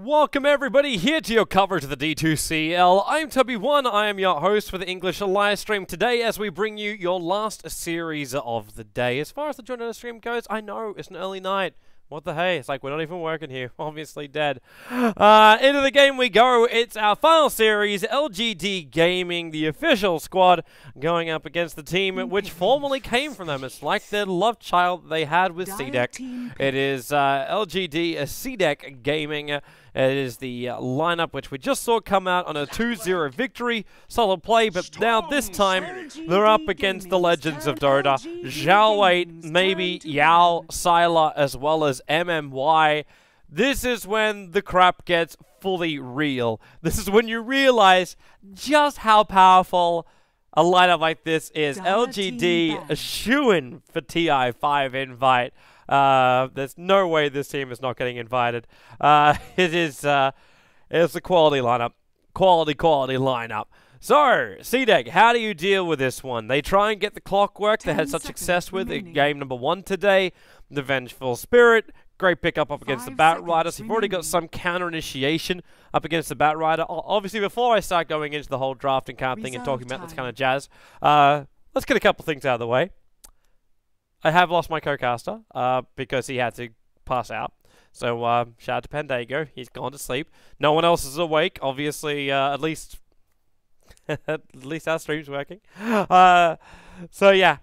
Welcome everybody here to your coverage of the D2CL. I'm Tubby1, I am your host for the English live stream today as we bring you your last series of the day. As far as the join stream goes, I know it's an early night. What the hey? It's like we're not even working here. Obviously dead. Into the game we go. It's our final series, LGD Gaming, the official squad, going up against the team which formerly came from them. It's like their love child they had with CDEC. It is LGD CDEC Gaming. It is the lineup which we just saw come out on a 2-0 victory. Solid play, but now this time they're up against the legends of Dota. Zhao Wei, maybe Yao, Sylar, as well as MMY. This is when the crap gets fully real. This is when you realize just how powerful a lineup like this is. LGD, a shoo-in for TI5 invite. There's no way this team is not getting invited. It's a quality lineup. Quality lineup. So, CDEC, how do you deal with this one? They try and get the clockwork they had such success with in game number 1 today. The Vengeful Spirit. Great pickup up against the Bat Riders. You've already got some counter initiation up against the Bat Rider. Obviously, before I start going into the whole drafting kind of thing and talking about this kind of jazz, let's get a couple things out of the way. I have lost my co-caster because he had to pass out. So shout out to Pandago. He's gone to sleep. No one else is awake. Obviously, at least our stream's working. So yeah.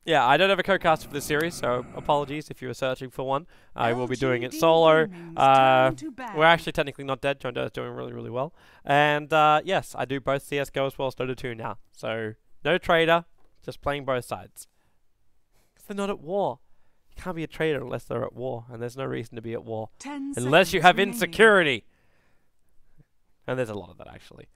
Yeah, I don't have a co-caster for this series, so apologies if you were searching for one. I will be doing it solo. We're actually technically not dead. John Doe is doing really, really well. And yes, I do both CSGO as well as Dota 2 now. So no trader. Just playing both sides. Because they're not at war. You can't be a trader unless they're at war. And there's no reason to be at war. Unless you have insecurity. And there's a lot of that, actually.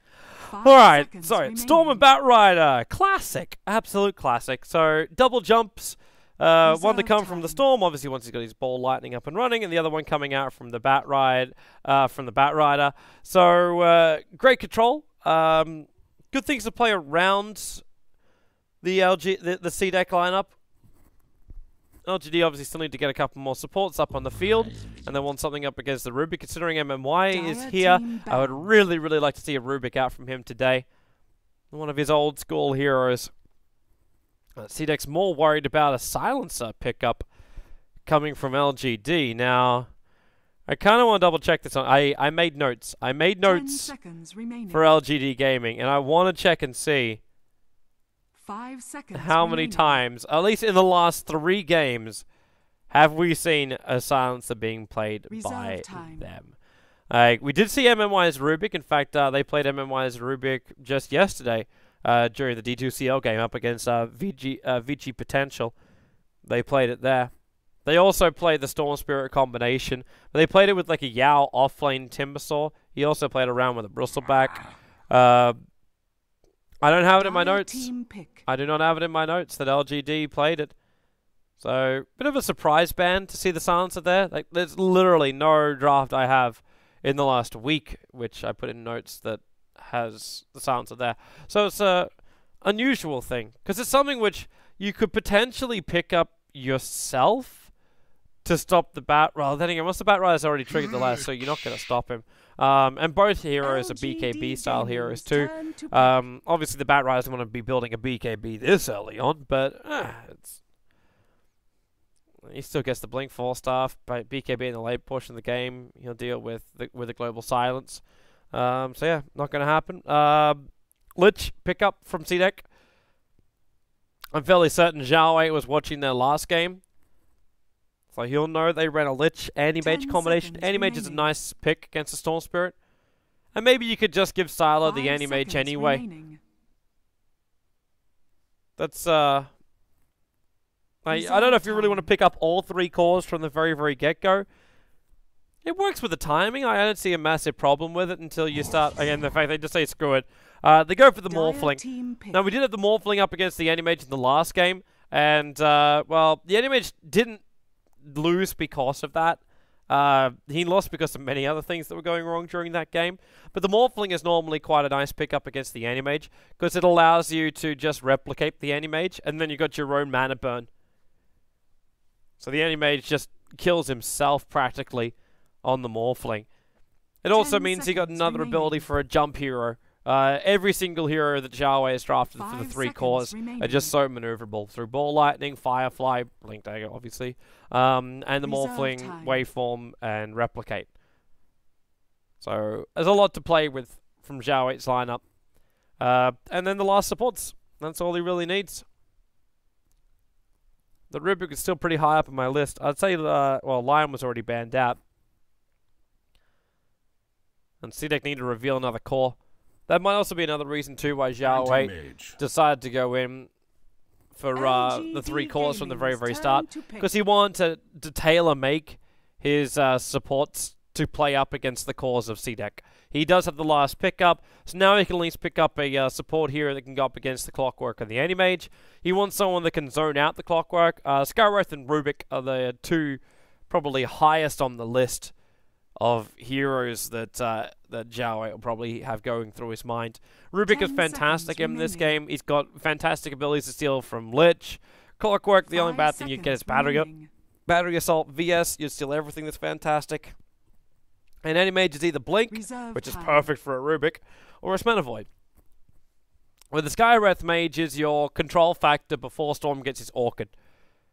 Alright, so Storm and Bat Rider. Classic. Absolute classic. So, double jumps. One to come from the Storm, obviously once he's got his ball lightning up and running. And the other one coming out from the Bat Rider. So, great control. Good things to play around the CDEC lineup. LGD obviously still need to get a couple more supports up on the field, and they want something up against the Rubik. Considering MMY is here, I would really, really like to see a Rubik out from him today. One of his old school heroes. CDEC's more worried about a silencer pickup coming from LGD. Now, I kind of want to double check this on. I made notes. I made notes for LGD Gaming, and I want to check and see 5 seconds how many times, at least in the last 3 games, have we seen a silencer being played by them? We did see MMY's Rubik. In fact, they played MMY's Rubik just yesterday during the D2CL game up against VG Potential. They played it there. They also played the Storm Spirit combination, but they played it with like a Yao offlane Timbersaw. He also played around with a Bristleback. I don't have it in my notes. I do not have it in my notes that LGD played it. So, bit of a surprise ban to see the silencer there. Like, there's literally no draft I have in the last week, which I put in notes that has the silencer there. So it's a unusual thing, because it's something which you could potentially pick up yourself to stop the Bat Rider. Then again, once the Bat Rider's already triggered the last, so you're not going to stop him. And both heroes are BKB style heroes too. Obviously the Bat Riders want to be building a BKB this early on, but he still gets the Blink 4 staff. But BKB in the late portion of the game, he'll deal with the global silence. So yeah, not going to happen. Lich pickup from CDEC. I'm fairly certain Zhao Wei was watching their last game, so he'll know they ran a Lich Anti-Mage combination. Anti-Mage is a nice pick against the Storm Spirit. And maybe you could just give Sylar the Anti-Mage anyway. That's, I don't know if you really want to pick up all 3 cores from the very, very get-go. It works with the timing. I don't see a massive problem with it until you start, again, the fact they just say screw it. They go for the Morphling. Now, we did have the Morphling up against the Anti-Mage in the last game. And, well, the Anti-Mage didn't lose because of that. He lost because of many other things that were going wrong during that game. But the Morphling is normally quite a nice pickup against the Anti-Mage, because it allows you to just replicate the Anti-Mage, and then you got your own mana burn. So the Anti-Mage just kills himself practically on the Morphling. It also 10 means he got seconds another remaining. ability for a jump hero. Every single hero that Xiao Wei has drafted for the 5 3 seconds cores remaining. are just so maneuverable through Ball Lightning, Firefly, Blink Dagger obviously, and the Reserve Morphling, time. Waveform, and Replicate. So there's a lot to play with from Xiao Wei's lineup. And then the last supports. That's all he really needs. The Rubik is still pretty high up on my list. I'd say, well, Lion was already banned out. And CDEC need to reveal another core. That might also be another reason too why Xiao Wei decided to go in for the 3 cores from the very start. Because he wanted to tailor-make his supports to play up against the cores of CDEC. He does have the last pickup, so now he can at least pick up a support hero that can go up against the Clockwork and the Anti-Mage. He wants someone that can zone out the Clockwork. Skywrath and Rubik are the 2 probably highest on the list of heroes that Xiao Wei will probably have going through his mind. Rubik is 10 fantastic in seconds this remaining. game. He's got fantastic abilities to steal from Lich. Clockwork, the only 5 bad thing you get is seconds battery up. remaining. Battery Assault, VS, you steal everything that's fantastic. And Anti-Mage is either Blink, Reserve which is time. perfect for a Rubik, or a Smeta Void. With the Skywrath Mage is your control factor before Storm gets his Orchid,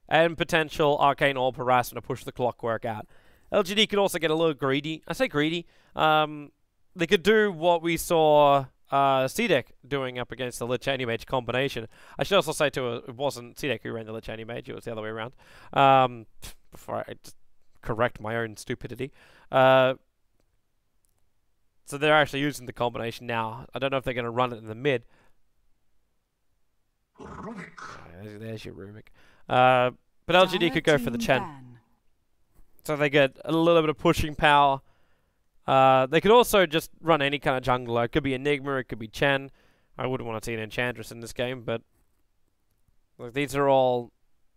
and potential Arcane Orb harassment to push the Clockwork out. LGD could also get a little greedy. I say greedy. They could do what we saw CDEC doing up against the Lich Anti-Mage combination. I should also say too, it wasn't CDEC who ran the Lich Anti-Mage, it was the other way around. Before I just correct my own stupidity. So they're actually using the combination now. I don't know if they're going to run it in the mid. There's your Rubik. But LGD could go for the Chen. Ban. So they get a little bit of pushing power. They could also just run any kind of jungler. It could be Enigma, it could be Chen. I wouldn't want to see an Enchantress in this game, but look, these are all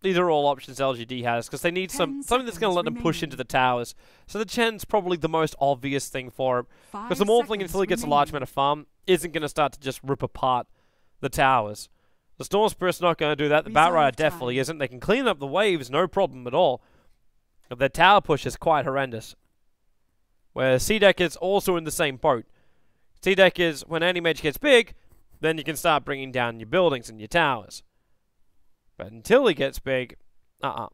options LGD has, because they need 10 something that's going to let them push remaining. into the towers. So the Chen's probably the most obvious thing for him, because the 5 Morphling, seconds until he gets a large remaining. amount of farm, isn't going to start to just rip apart the towers. The Storm Spirit's not going to do that. The Bat Rider Reserve definitely time. isn't. They can clean up the waves, no problem at all. But their tower push is quite horrendous. Where CDEC is also in the same boat. CDEC is, when Anti-Mage gets big, then you can start bringing down your buildings and your towers. But until he gets big, 10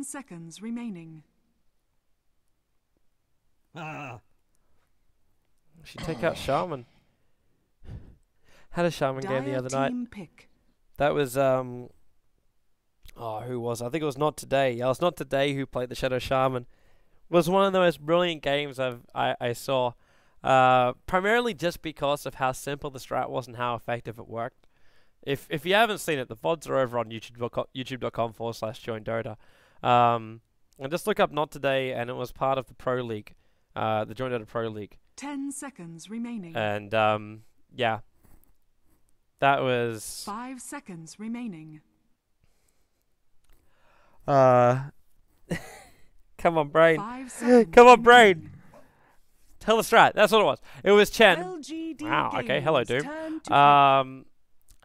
seconds remaining. Should take out Shaman. Had a Shaman game the Dire other night. team pick. That was, who was it? I think it was Not Today. Yeah, it was Not Today who played the Shadow Shaman. It was one of the most brilliant games I saw. Primarily just because of how simple the strat was and how effective it worked. If you haven't seen it, the VODs are over on youtube.com/join-Dota. And just look up Not Today, and it was part of the Pro League, the Join Dota Pro League. 10 seconds remaining. And, yeah. That was... 5 seconds remaining. Come on, brain. 5 seconds Come on, brain. remaining. Tell the strat. That's what it was. It was Chen. LGD Wow, okay, hello, Gaming's Doom. turn to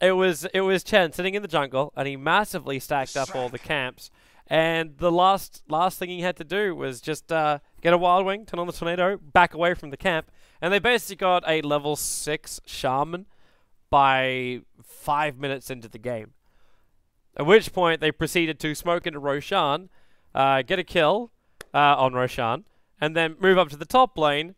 It was Chen sitting in the jungle, and he massively stacked up all the camps. And the last thing he had to do was just get a Wild Wing, turn on the Tornado, back away from the camp, and they basically got a level 6 Shaman by 5 minutes into the game. At which point they proceeded to smoke into Roshan, get a kill on Roshan, and then move up to the top lane.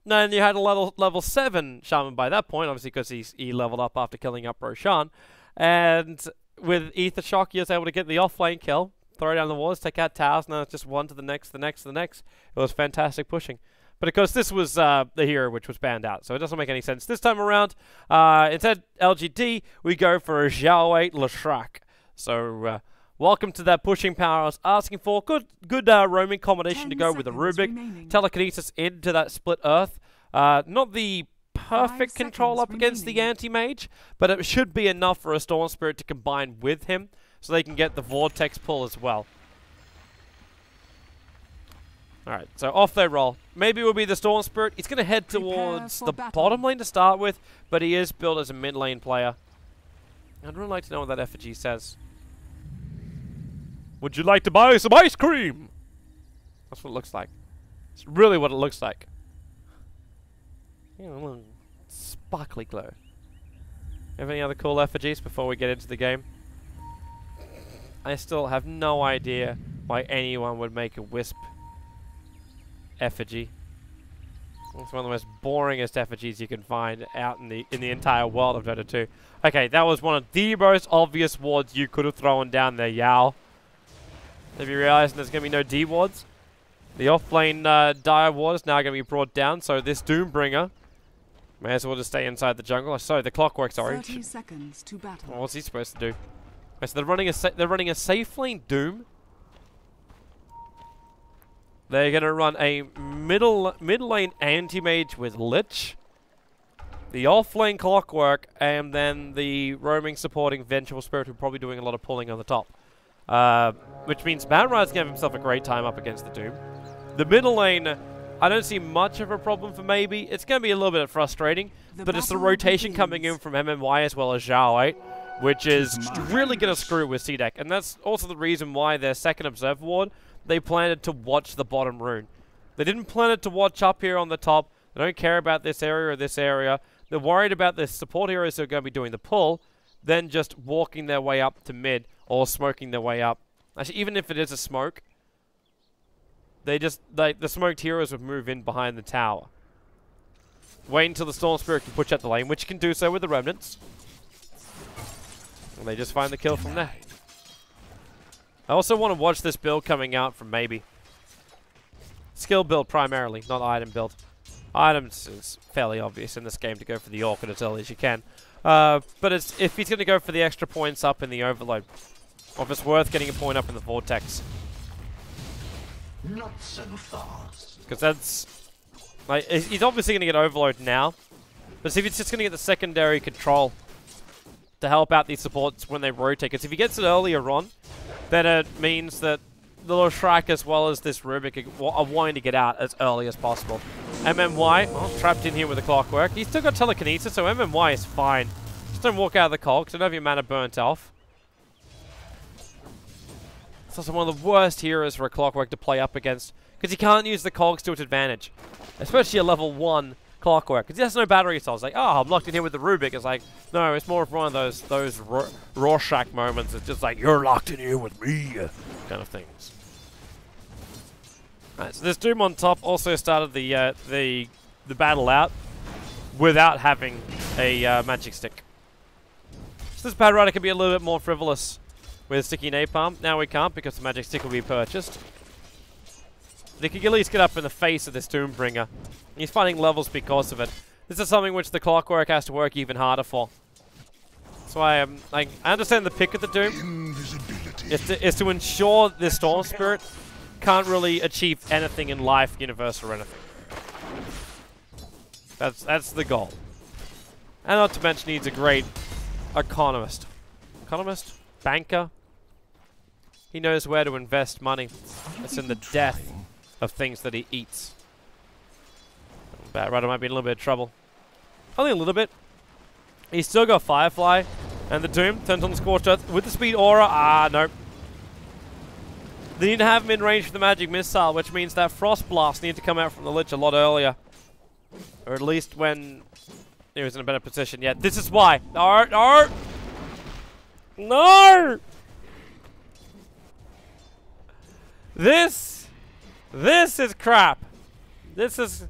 And you had a level 7 Shaman by that point, obviously because he leveled up after killing up Roshan. And with Ether Shock, he was able to get the off-lane kill, throw down the walls, take out towers, and then it's just one to the next, the next, the next. It was fantastic pushing. But of course, this was the hero which was banned out, so it doesn't make any sense this time around. Instead, LGD, we go for a Xiao Wei Leshrac. So, welcome to that pushing power I was asking for. Good roaming combination 10 to go with a seconds Rubik. remaining. Telekinesis into that split earth. Not the perfect 5 control seconds up against the remaining. anti-mage, but it should be enough for a Storm Spirit to combine with him, so they can get the Vortex pull as well. Alright, so off they roll. Maybe it will be the Storm Spirit. He's going to head Prepare towards for the battle. bottom lane to start with, but he is built as a mid lane player. I'd really like to know what that effigy says. Would you like to buy some ice cream? That's what it looks like. It's really what it looks like. You know, a little sparkly glow. Have any other cool effigies before we get into the game? I still have no idea why anyone would make a wisp effigy. It's one of the most boringest effigies you can find out in the entire world of Dota 2. Okay, that was one of the most obvious wards you could have thrown down there, Yao. Have you realized there's going to be no D wards? The off-lane dire ward is now going to be brought down, so this Doombringer may as well just stay inside the jungle. Sorry, the clockwork, sorry. 30 seconds to battle. What's he supposed to do? Okay, so they're running a safe lane Doom. They're going to run a mid lane anti-mage with Lich, the off-lane Clockwork, and then the roaming supporting Vengeful Spirit, who are probably doing a lot of pulling on the top. Which means Mad Ride's going to have himself a great time up against the Doom. The middle lane, I don't see much of a problem for maybe. It's going to be a little bit frustrating, but it's the rotation coming in from MMY as well as Zhao 8, which is really going to screw with CDEC. And that's also the reason why their second Observer Ward, they planned to watch the bottom rune. They didn't plan it to watch up here on the top. They don't care about this area or this area. They're worried about the support heroes who are going to be doing the pull, then just walking their way up to mid or smoking their way up. Actually, even if it is a smoke, they just, the smoked heroes would move in behind the tower. Wait until the Storm Spirit can push out the lane, which can do so with the Remnants. And they just find the kill from there. I also want to watch this build coming out from maybe. Skill build primarily, not item build. Items is fairly obvious in this game to go for the Orchid as early as you can. But if he's going to go for the extra points up in the Overload, or if it's worth getting a point up in the Vortex. Not so fast. Because that's... like, he's obviously going to get Overload now. But if he's just going to get the secondary control to help out these supports when they rotate. Because if he gets it earlier on, then it means that the little Shrike as well as this Rubik are wanting to get out as early as possible. MMY, trapped in here with the Clockwork. He's still got Telekinesis, so MMY is fine. Just don't walk out of the cog, because don't have your mana burnt off. It's also one of the worst heroes for a Clockwork to play up against, because he can't use the cogs to its advantage. Especially a level 1 Clockwork, because he has no battery cells. Like, oh, I'm locked in here with the Rubik. It's like, no, it's more of one of those Rorschach moments. It's just like, you're locked in here with me, kind of things. Alright, so this Doom on top also started the battle out without having a magic stick. So this Bad Rider can be a little bit more frivolous with Sticky Napalm. Now we can't because the magic stick will be purchased. They can at least get up in the face of this Doombringer. He's finding levels because of it. This is something which the Clockwork has to work even harder for. That's why I understand the pick of the Doom is to ensure this Storm Spirit can't really achieve anything in life, universe, or anything. That's the goal. And not to mention he's a great economist. Economist? Banker? He knows where to invest money. It's in the death of things that he eats. Bad Rider might be in a little bit of trouble. Only a little bit. He's still got Firefly. And the Doom turns on the Scorched Earth with the Speed Aura. Nope. They need to have him in range for the Magic Missile, which means that Frost Blast needs to come out from the Lich a lot earlier. Or at least when he was in a better position. Yeah, this is why. No, no! No! This is crap. This is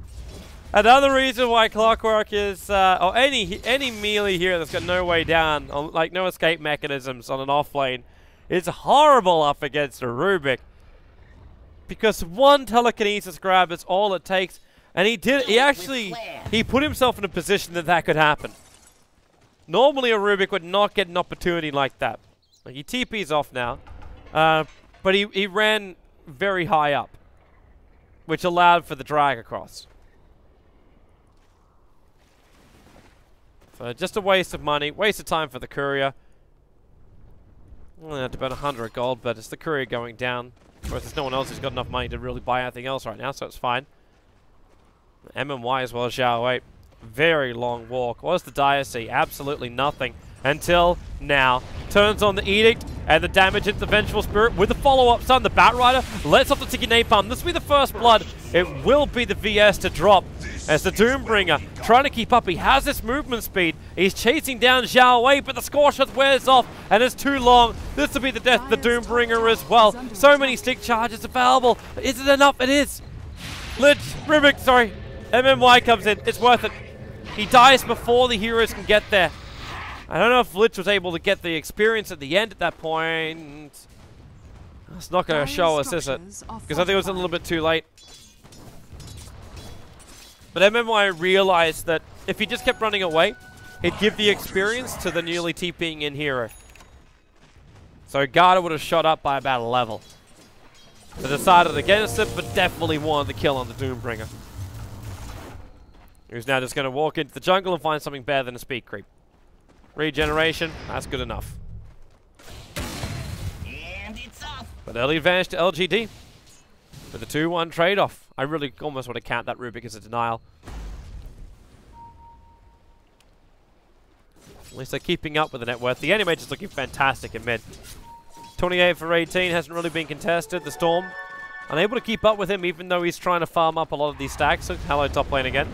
another reason why Clockwork is, or any melee here that's got no way down, like no escape mechanisms on an off lane, is horrible up against a Rubik. Because one telekinesis grab is all it takes, and he put himself in a position that could happen. Normally a Rubik would not get an opportunity like that. Like, he TP's off now, but he ran very high up, which allowed for the drag across. So just a waste of money, waste of time for the courier. Only had to burn 100 gold, but it's the courier going down. Whereas there's no one else who's got enough money to really buy anything else right now, so it's fine. MMY as well as Zhao 8. Very long walk. What does the Dire see? Absolutely nothing. Until now. Turns on the Edict, And the damage into the Vengeful Spirit with the follow-up stun. The Batrider lets off the Tiki Napalm. This will be the first blood. It will be the VS to drop. As the Doombringer trying to keep up. He has this movement speed. He's chasing down Zhao Wei, but the score shot wears off and it's too long. This will be the death of the Doombringer as well. So many stick charges available. Is it enough? It is. Rubik, sorry. MMY comes in. It's worth it. He dies before the heroes can get there. I don't know if Lich was able to get the experience at the end at that point. It's not going to show us, is it? Because I think it was a little bit too late. But MMY realized that if he just kept running away, he'd give the experience to the newly TPing in hero. So Garda would have shot up by about a level. They decided against it, but definitely wanted the kill on the Doombringer. Who's now just going to walk into the jungle and find something better than a speed creep. Regeneration, that's good enough. And it's off. But early advantage to LGD. With the 2-1 trade-off. I really almost want to count that Rubik as a denial. At least they're keeping up with the net worth. The Animage is looking fantastic in mid. 28 for 18, hasn't really been contested. The Storm, unable to keep up with him even though he's trying to farm up a lot of these stacks. So hello top lane again.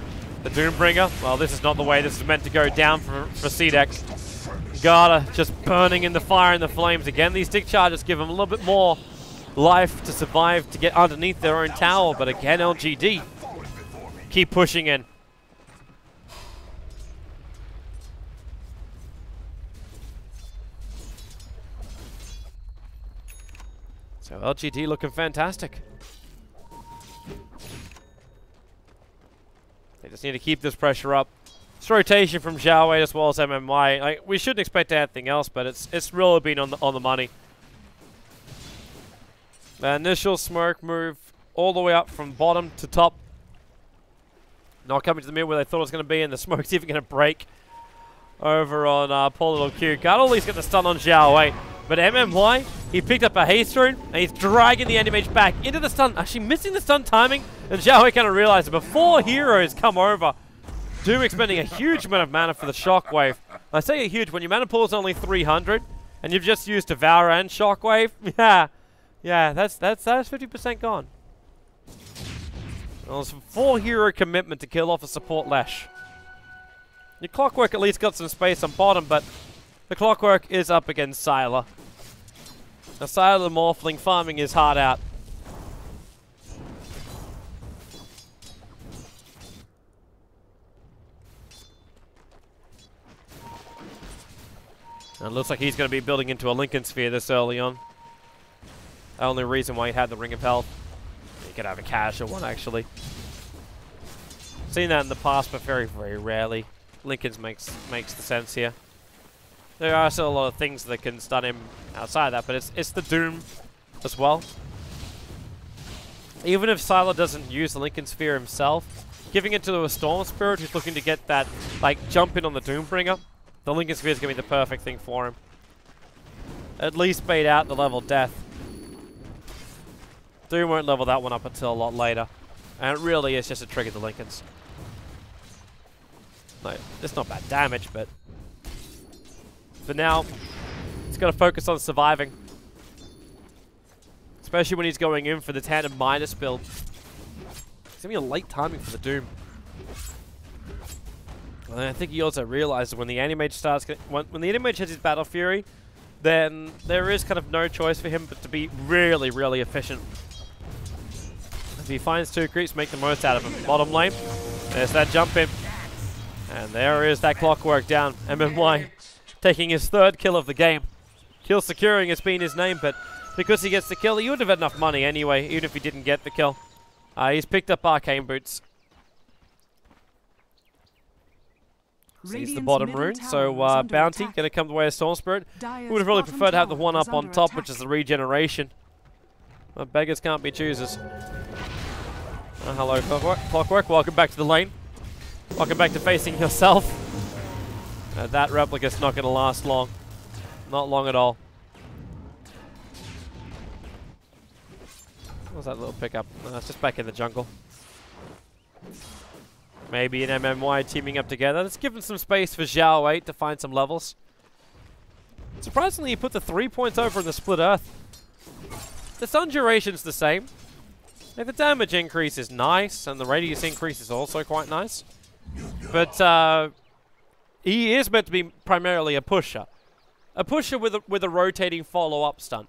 The Doombringer, well this is not the way this is meant to go down for CDEC. Garda just burning in the fire and the flames again. These stick charges give him a little bit more life to survive to get underneath their own tower, but again LGD keep pushing in. So LGD looking fantastic. They just need to keep this pressure up. It's rotation from Zhao Wei as well as MMY. Like, we shouldn't expect anything else, but it's really been on the money. The initial smoke move all the way up from bottom to top. Not coming to the mid where they thought it was going to be, and the smoke's even going to break over on poor little Q. Got at least get the stun on Zhao Wei. But MMY, he picked up a haste rune, and he's dragging the Animage back into the stun. Actually missing the stun timing, and Zhao Wei kind of realized it before heroes come over. Doom expending a huge amount of mana for the Shockwave. I say a huge, when your mana pool is only 300, and you've just used Devour and Shockwave, yeah, that's 50% gone. Well, it's a 4-hero commitment to kill off a support Lash. Your Clockwork at least got some space on bottom, but the Clockwork is up against Sylar. Now Sylar the Morphling farming his heart out. And it looks like he's going to be building into a Lincoln Sphere this early on. The only reason why he had the Ring of Health. He could have a casual one, actually. Seen that in the past, but very, very rarely. Lincoln's makes the sense here. There are still a lot of things that can stun him outside of that, but it's the Doom as well. Even if Sylar doesn't use the Lincoln Sphere himself, giving it to a Storm Spirit who's looking to get that, like, jump in on the Doombringer, the Lincoln Sphere is going to be the perfect thing for him. At least bait out the level death. Doom won't level that one up until a lot later. And it really is just to trigger the Lincolns. Like, it's not bad damage, but for now, he's got to focus on surviving. Especially when he's going in for the tandem minus build. It's going to be a late timing for the Doom. And I think he also realizes when the Animage starts, when the Animage has his Battle Fury, then there is kind of no choice for him but to be really, really efficient. If he finds 2 creeps, make the most out of him. Bottom lane, there's that jump in. And there is that Clockwork down. MMY taking his 3rd kill of the game. Kill securing has been his name, but because he gets the kill, he would have had enough money anyway, even if he didn't get the kill. He's picked up Arcane Boots. Sees the bottom rune, so Bounty going to come the way of Storm Spirit. We would have really preferred to have the 1-up on top, which is the regeneration. But beggars can't be choosers. Hello, Clockwork. Welcome back to the lane. Welcome back to facing yourself. That replica's not going to last long. Not long at all. What was that little pickup? It's just back in the jungle. Maybe an MMY teaming up together. Let's give them some space for Zhao Wei to find some levels. Surprisingly, he put the 3 points over in the split earth. The stun duration's the same. Like, the damage increase is nice, and the radius increase is also quite nice. But he is meant to be primarily a pusher. A pusher with a rotating follow-up stun.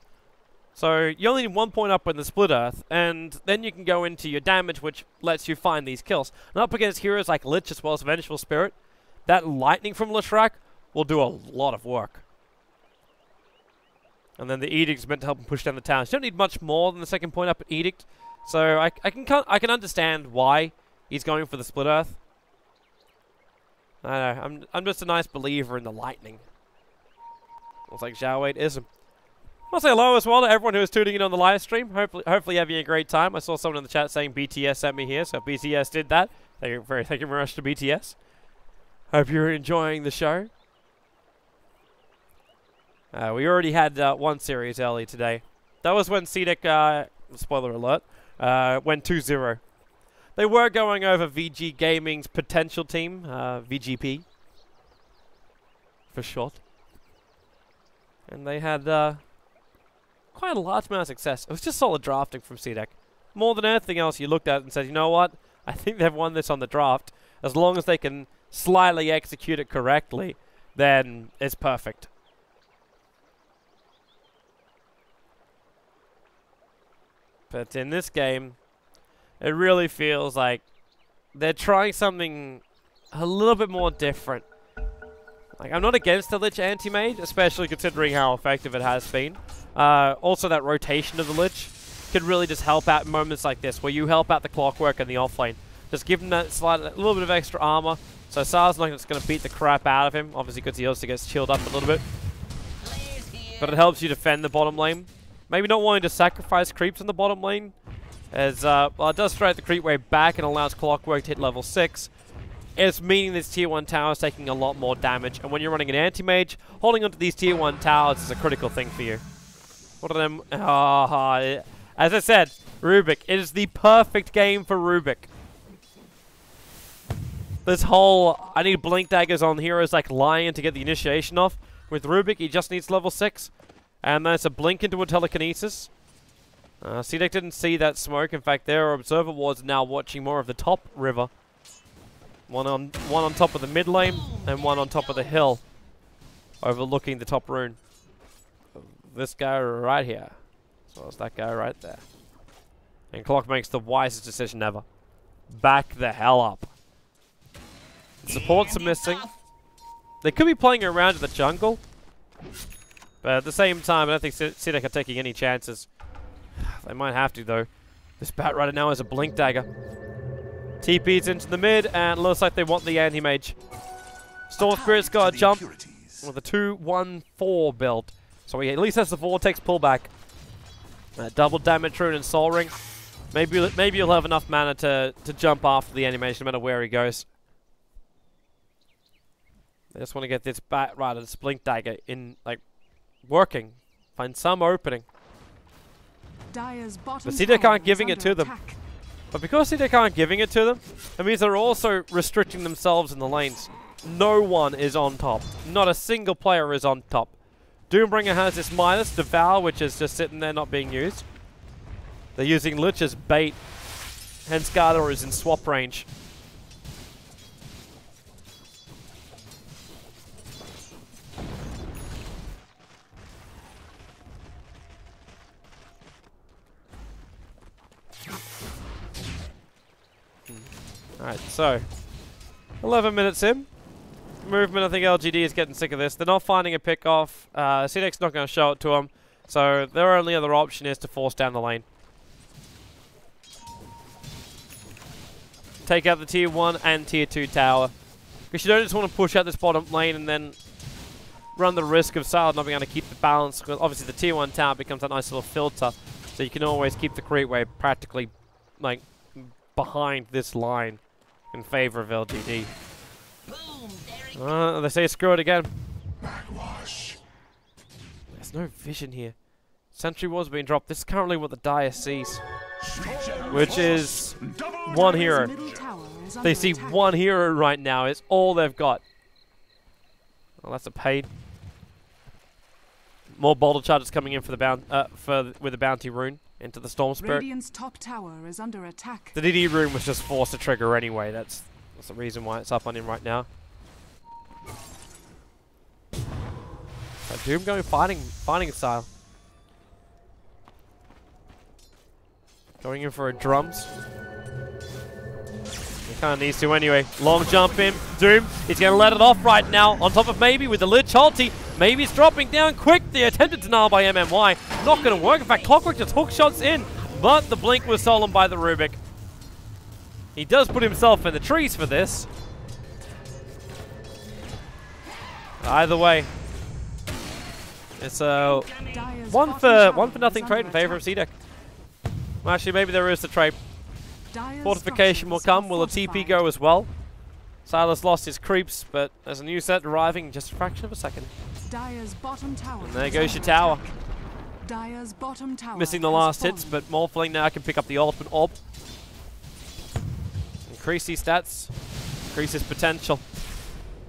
So you only need 1 point up in the split earth, and then you can go into your damage, which lets you find these kills. And up against heroes like Lich as well as Vengeful Spirit, that lightning from Leshrac will do a lot of work. And then the Edict's meant to help him push down the towers. You don't need much more than the second point up at Edict. So I can understand why he's going for the split earth. I don't know, I'm just a nice believer in the lightning. Looks like Zhao Wei isn't. I'll say hello as well to everyone who is tuning in on the live stream. Hopefully having a great time. I saw someone in the chat saying BTS sent me here, so BTS did that. Thank you very much to BTS. Hope you're enjoying the show. We already had one series early today. That was when CDEC, spoiler alert, went 2-0. They were going over VG Gaming's potential team, VGP, for short. And they had quite a large amount of success. It was just solid drafting from CDEC. More than anything else, you looked at it and said, you know what? I think they've won this on the draft. As long as they can slightly execute it correctly, then it's perfect. But in this game, it really feels like they're trying something a little bit more different. Like, I'm not against the Lich anti-mage, especially considering how effective it has been. Also, that rotation of the Lich could really just help out in moments like this, where you help out the Clockwork and the offlane. Just give him that little bit of extra armor, so Sar's not just going to beat the crap out of him, obviously because he also gets chilled up a little bit. But it helps you defend the bottom lane. Maybe not wanting to sacrifice creeps in the bottom lane, as well, it does straight the creep wave back and allows Clockwork to hit level 6. It's meaning this tier 1 tower is taking a lot more damage, and when you're running an anti-mage, holding onto these tier 1 towers is a critical thing for you. What are them? As I said, Rubik. It is the perfect game for Rubik. This whole, I need blink daggers on heroes like Lion to get the initiation off. With Rubik, he just needs level 6. And there's a blink into a telekinesis. CDEC didn't see that smoke. In fact, their observer wards now watching more of the top river. One on top of the mid lane, and one on top of the hill, overlooking the top rune. This guy right here, as well as that guy right there. And Clock makes the wisest decision ever. Back the hell up. Supports are missing. They could be playing around in the jungle, but at the same time, I don't think CDEC are taking any chances. They might have to, though. This Bat Rider now has a blink dagger. TP's into the mid, and looks like they want the anti-mage. Storm Spirit's got a jump with a 2-1-4 build. So he at least has the Vortex pullback. Double damage rune and Soul Ring. Maybe you'll have enough mana to jump after the animation, no matter where he goes. They just want to get this Bat Rider, this blink dagger in, like, working. Find some opening. But CDEC aren't giving it to them. But because CDEC aren't giving it to them, it means they're also restricting themselves in the lanes. No one is on top. Not a single player is on top. Doombringer has this Midas, Devour, which is just sitting there not being used. They're using Lich as bait. Hence Garda is in swap range. Alright, so 11 minutes in. Movement, I think LGD is getting sick of this. They're not finding a pick off. CDEC's not going to show it to them. So their only other option is to force down the lane. Take out the tier 1 and tier 2 tower. Because you don't just want to push out this bottom lane and then run the risk of Salad not being able to keep the balance. Because obviously the tier 1 tower becomes a nice little filter. So you can always keep the creep wave practically like behind this line in favor of LGD. They say screw it again. Backwash. There's no vision here. Sentry was being dropped. This is currently what the Dire sees, which is one hero. They see one hero right now. It's all they've got. Well, that's a pain. More boulder charges coming in for the with the bounty rune into the Storm Spirit. Radiant's top tower is under attack. The DD rune was just forced to trigger anyway. That's the reason why it's up on him right now. So Doom going fighting style. Going in for a drums. He kind of needs to anyway. Long jump in. Doom, he's going to let it off right now. On top of maybe with the Lich ulti. Maybe it's dropping down quick. The attempted denial by MMY. Not going to work. In fact, Clockwork just hook shots in. But the blink was stolen by the Rubik. He does put himself in the trees for this. Either way. It's a one for nothing trade in favor of CDEC. Well, actually, maybe there is a trade. Fortification will come. Will a TP go as well? Silas lost his creeps, but there's a new set arriving in just a fraction of a second. And there goes your tower. Missing the last hits, but Morphling now can pick up the ultimate orb. Increase his stats. Increase his potential.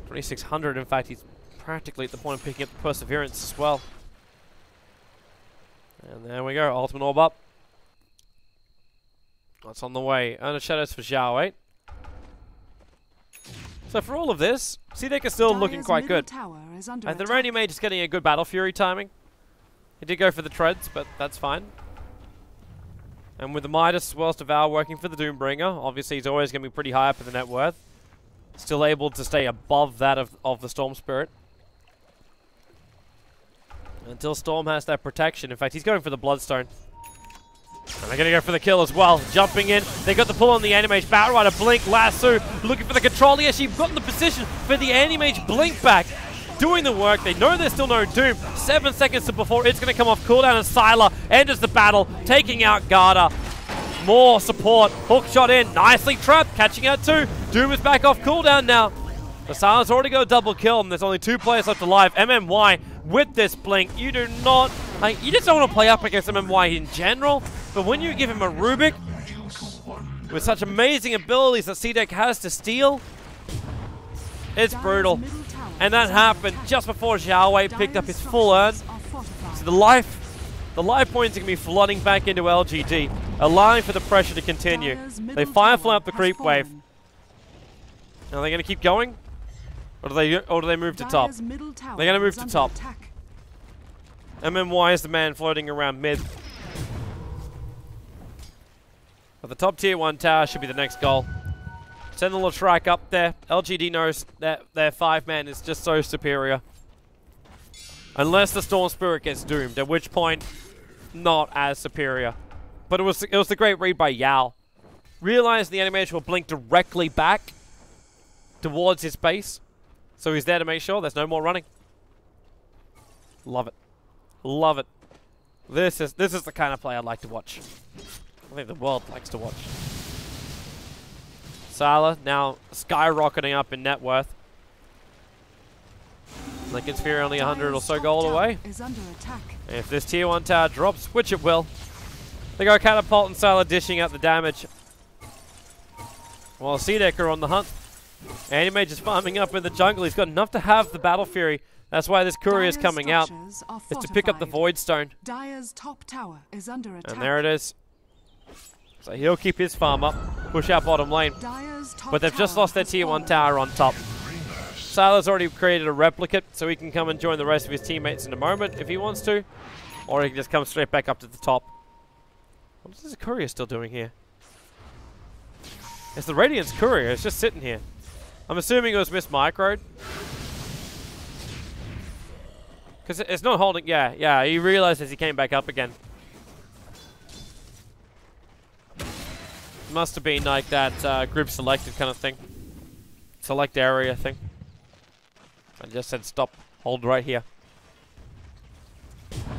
2600, in fact, he's practically at the point of picking up the Perseverance as well. And there we go, ultimate orb up. That's on the way. Under Shadows for Zhao 8. So for all of this, CDEC is still looking quite good. And the Rainy Mage is getting a good Battle Fury timing. He did go for the treads, but that's fine. And with the Midas as well as Devour working for the Doombringer, obviously he's always going to be pretty high up in the net worth. Still able to stay above that of the Storm Spirit. Until Storm has that protection. In fact, he's going for the Bloodstone. And they're going to go for the kill as well. Jumping in. They got the pull on the Animage. Batrider, Blink, Lasso. Looking for the control. He actually got in the position for the Animage Blink back. Doing the work. They know there's still no Doom. 7 seconds to before it's going to come off cooldown. And Sylar enters the battle. Taking out Garda. More support. Hook shot in. Nicely trapped. Catching out two. Doom is back off cooldown now. The Sylar's already got a double kill. And there's only 2 players left alive. MMY with this Blink. You do not... Like, you just don't want to play up against MMY in general. But when you give him a Rubik, with such amazing abilities that CDEC has to steal, it's brutal. And that happened just before Zhao picked up his full earn. So the life points are going to be flooding back into LGD, allowing for the pressure to continue. They Firefly up the creep wave. Are they going to keep going? Or do they move to top? They're going to move to top. MMY is the man floating around mid. But the top tier 1 tower should be the next goal. Send the little strike up there. LGD knows that their 5-man is just so superior. Unless the Storm Spirit gets doomed, at which point, not as superior. But it was the great read by Yao. Realized the animation will blink directly back towards his base. So he's there to make sure there's no more running. Love it. Love it. This is the kind of play I'd like to watch. I think the world likes to watch. Sylar now skyrocketing up in net worth. Lincoln Sphere only 100 or so gold away. If this tier 1 tower drops, which it will, they go Catapult and Sylar dishing out the damage. While CDEC are on the hunt. Animage is farming up in the jungle. He's got enough to have the Battle Fury. That's why this courier is coming out. It's to pick up the Void Stone. Dire's top tower is under attack. And there it is. So he'll keep his farm up, push out bottom lane. But they've just lost their tier 1 tower on top. Sylar's already created a replicate, so he can come and join the rest of his teammates in a moment if he wants to. Or he can just come straight back up to the top. What is the courier still doing here? It's the Radiant's courier. It's just sitting here. I'm assuming it was mismicroed. Because it's not holding... Yeah, he realized as he came back up again. Must have been like that group selected kind of thing. Select area thing. I just said stop. Hold right here.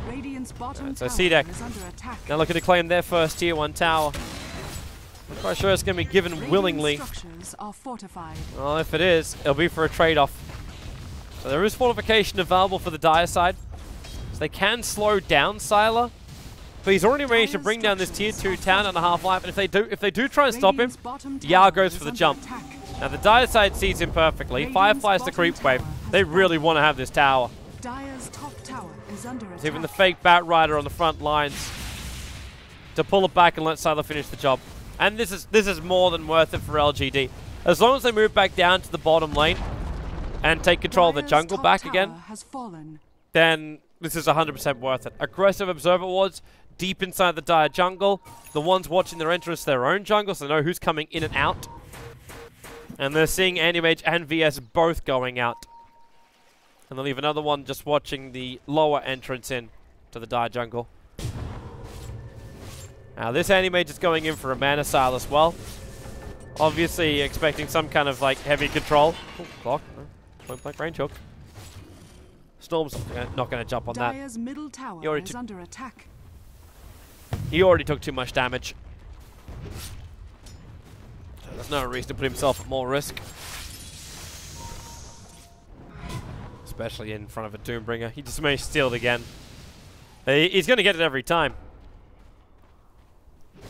Radiant's bottom so CDEC. Now looking to claim their first tier 1 tower. I'm quite sure it's going to be given willingly. Well, if it is, it'll be for a trade-off. So there is fortification available for the Dire side. So they can slow down Sylar. But he's already managed to bring down this tier 2 town and a half life. And if they do try and stop him, Yao goes for the jump. Now the Dire side sees him perfectly. Fireflies the creep wave. They really want to have this tower. Dire's top tower is under attack. It's even the fake Bat Rider on the front lines to pull it back and let Sylar finish the job. And this is more than worth it for LGD. As long as they move back down to the bottom lane and take control of the jungle back again, then this is 100% worth it. Aggressive Observer Wards deep inside the Dire jungle. The ones watching their entrance their own jungle, so they know who's coming in and out. And they're seeing Anti-Mage and VS both going out. And they'll leave another one just watching the lower entrance in to the Dire jungle. Now this Anti-Mage is going in for a Mana Style as well. Obviously expecting some kind of like heavy control. Oh, clock. Point blank range hook. Storm's not going to jump on that. Dire's middle tower is under attack. He already took too much damage. So there's no reason to put himself at more risk. Especially in front of a Doombringer. He just may steal it again. He's going to get it every time.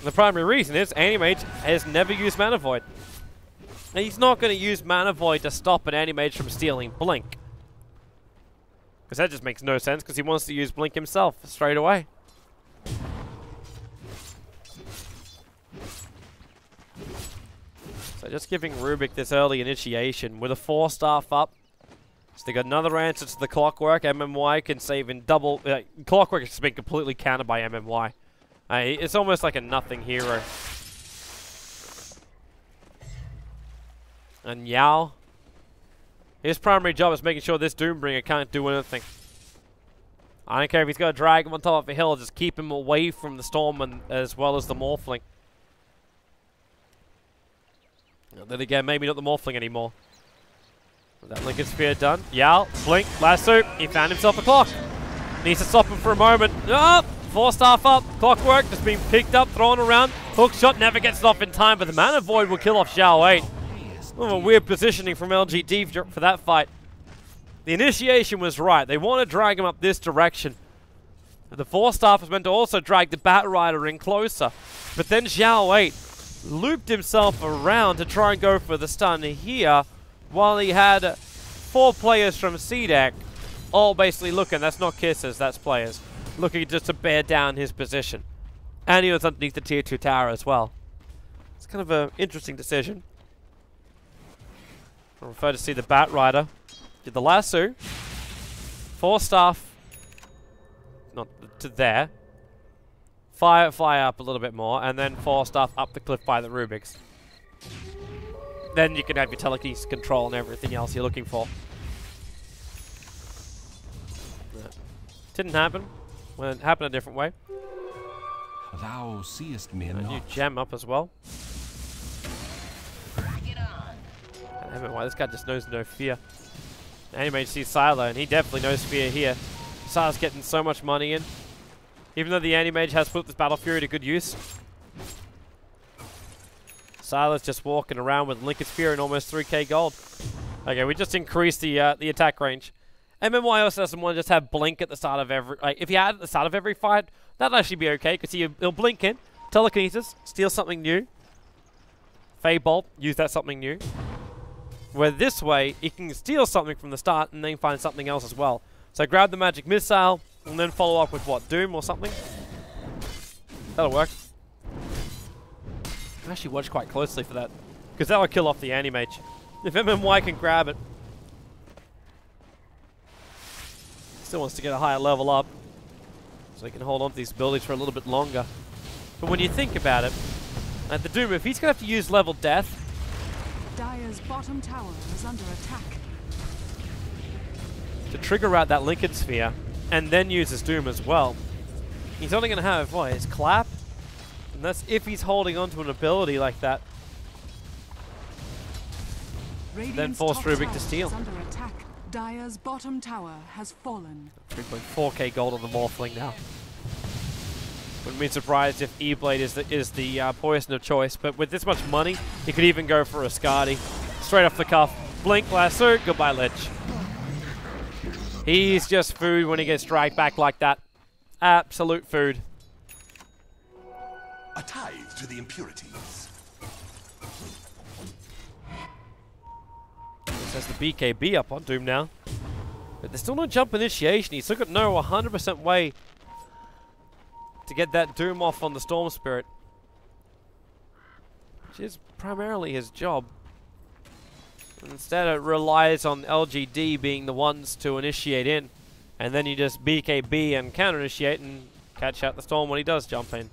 The primary reason is Anti-Mage has never used Mana Void. And he's not going to use Mana Void to stop an Anti-Mage from stealing Blink. Because that just makes no sense, because he wants to use Blink himself straight away. So just giving Rubik this early initiation with a 4-staff up. So they got another answer to the Clockwork. MMY can save in double. Clockwork has been completely countered by MMY. It's almost like a nothing hero. And Yao, his primary job is making sure this Doombringer can't do anything. I don't care if he's got to drag him on top of a hill, just keep him away from the Storm and as well as the Morphling. And then again, maybe not the Morphling anymore. With that Lincoln Sphere done. Yao, blink, lasso, he found himself a clock. Needs to stop him for a moment. Oh, 4-staff up, Clockwork just being picked up, thrown around. Hook shot never gets it off in time, but the Mana Void will kill off Xiao 8. Oh, weird positioning from LGD for that fight. The initiation was right. They want to drag him up this direction. The 4-staff was meant to also drag the Bat Rider in closer. But then Xiao 8 looped himself around to try and go for the stun here, while he had 4 players from CDEC all basically looking, that's not kisses, that's players, looking just to bear down his position. And he was underneath the tier 2 tower as well. It's kind of an interesting decision. I prefer to see the Bat Rider. Did the lasso. 4-staff. Not to there. Fly up a little bit more, and then 4-staff up the cliff by the Rubiks. Then you can have your telekinesis control and everything else you're looking for. Didn't happen. Well, it happened a different way. Thou seest me not. New gem up as well. I don't know why this guy just knows no fear. Anti-Mage sees Sylar, and he definitely knows fear here. Sylar's getting so much money in. Even though the Anti-Mage has put this Battle Fury to good use. Sylar's just walking around with Lincoln Spear and almost 3k gold. Okay, we just increased the attack range. MMY also doesn't want to just have Blink at the start of every... if he had at the start of every fight, that'd actually be okay, because he'll blink in, telekinesis, steal something new. Fey Bolt, use that something new. Where this way, he can steal something from the start and then find something else as well. So grab the Magic Missile, and then follow up with what, Doom or something? That'll work. I actually watch quite closely for that, because that will kill off the Anti-Mage. If MMY can grab it. Still wants to get a higher level up, so he can hold on to these abilities for a little bit longer. But when you think about it, at the Doom, if he's going to have to use level death, Dire's bottom tower is under attack. to trigger out that Lincoln Sphere, and then use his Doom as well, he's only going to have, what, his Clap? And that's if he's holding on to an ability like that. Then force Rubik to steal. Under attack. Dire's bottom tower has fallen. 3.4k gold on the Morphling now. Wouldn't be surprised if E-Blade is the poison of choice, but with this much money, he could even go for a Skadi. Straight off the cuff. Blink, lasso, goodbye Lich. He's just food when he gets dragged back like that. Absolute food. A tithe to the impurities. This has the BKB up on Doom now. But there's still no jump initiation. He's still got no 100% way to get that Doom off on the Storm Spirit, which is primarily his job. Instead, it relies on LGD being the ones to initiate in, and then you just BKB and counter initiate and catch out the Storm when he does jump in.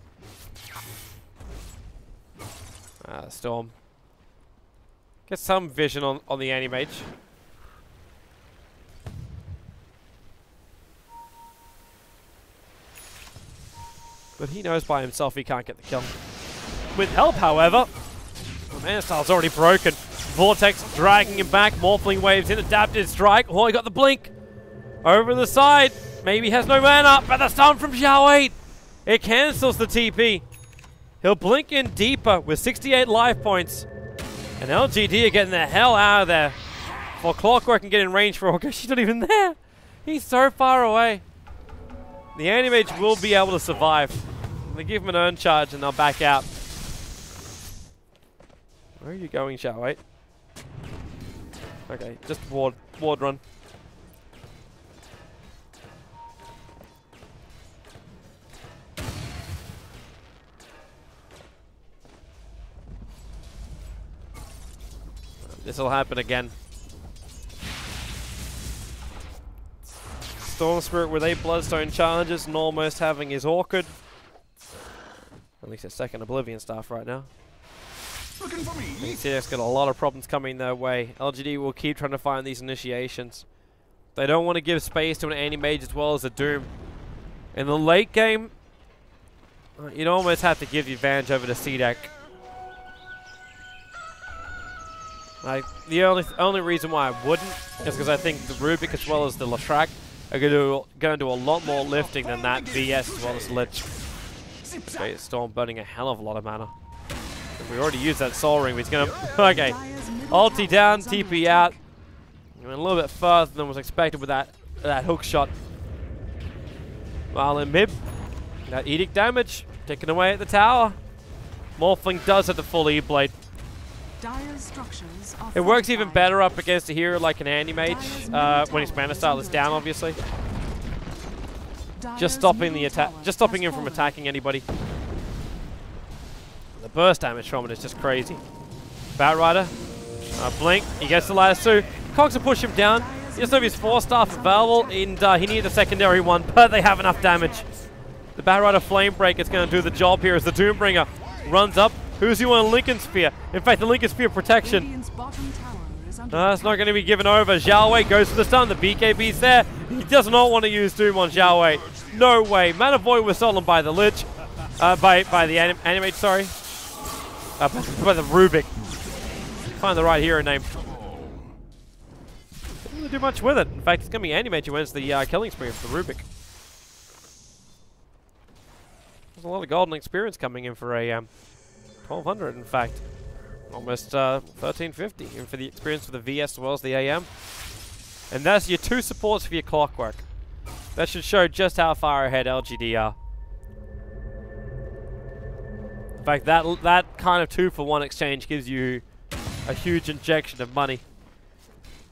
Storm gets some vision on the Anti-Mage. But he knows by himself he can't get the kill. With help, however, the Mana Style's already broken. Vortex dragging him back. Morphling waves in. Adapted strike. Oh, he got the blink. Over the side. Maybe has no mana. But the stun from Xiao 8. It cancels the TP. He'll blink in deeper with 68 life points. And LGD are getting the hell out of there. While Clockwork can get in range for Orca. She's not even there. He's so far away. The Anti-Mage will be able to survive. They give him an earn charge and they'll back out. Where are you going, Xiao 8? Okay, just ward run. This will happen again. Storm Spirit with 8 Bloodstone charges and almost having his Orchid. At least a second Oblivion Staff right now. Looking for me. CDEC's got a lot of problems coming their way. LGD will keep trying to find these initiations. They don't want to give space to an Anti-Mage as well as a Doom. In the late game, you'd almost have to give the advantage over to CDEC. The only reason why I wouldn't is because I think the Rubik as well as the Latrak are going to do a lot more lifting than that VS as well as Lich. Okay, Storm burning a hell of a lot of mana. We already used that Soul Ring, but he's going to... Okay. Ulti down, TP out. Went a little bit further than was expected with that hook shot. While in mid, that Edict damage, ticking away at the tower. Morphling does have the full E-Blade. It works even better up against a hero like an Anti-Mage when his mana style is down, obviously. Just stopping the attack, just stopping him from attacking anybody. The burst damage from it is just crazy. Batrider, blink, he gets the lasso. Cogs will push him down. He doesn't have his 4-staff available, and he needs a secondary one, but they have enough damage. The Batrider Flamebreaker is going to do the job here as the Doombringer runs up. Who's he on Lincoln Sphere? In fact, the Lincoln Sphere protection. It's not going to be given over. Xiao Wei goes for the stun. The BKB's there. He does not want to use Doom on Xiao Wei. No way. Mana Void was stolen by the Lich. By the Anti-Mage, sorry. By the Rubik. Find the right hero name. Doesn't really do much with it. In fact, it's going to be Anti-Mage who wins the killing spree for the Rubik. There's a lot of golden experience coming in for a 1200, in fact. Almost 1350 and for the experience for the VS as well as the AM. And that's your 2 supports for your Clockwork. That should show just how far ahead LGD are. In fact, that kind of 2-for-1 exchange gives you a huge injection of money.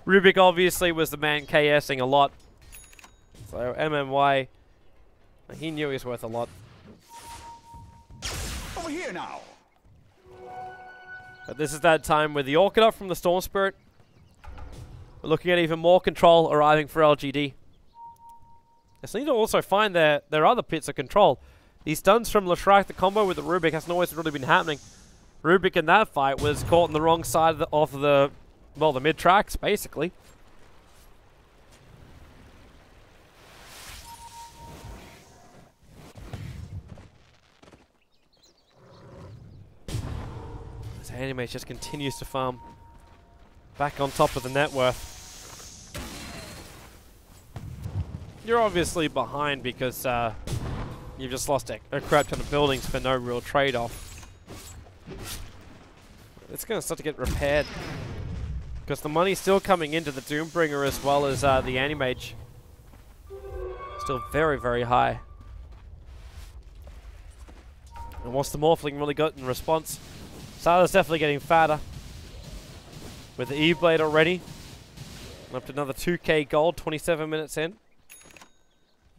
Rubik obviously was the man KSing a lot. So MMY, he knew he was worth a lot. Over here now. But this is that time with the Orchid up from the Storm Spirit. We're looking at even more control arriving for LGD. They need to also find their other pits of control. These stuns from Latrak, the combo with the Rubik hasn't always really been happening. Rubik in that fight was caught on the wrong side of the mid tracks, basically. Anti-Mage just continues to farm back on top of the net worth. You're obviously behind because you've just lost a crap ton of buildings for no real trade-off. It's going to start to get repaired because the money's still coming into the Doombringer as well as the Anti-Mage. Still very, very high. And what's the Morphling really got in response? Sala's definitely getting fatter with the E-Blade already. Up to another 2k gold, 27 minutes in.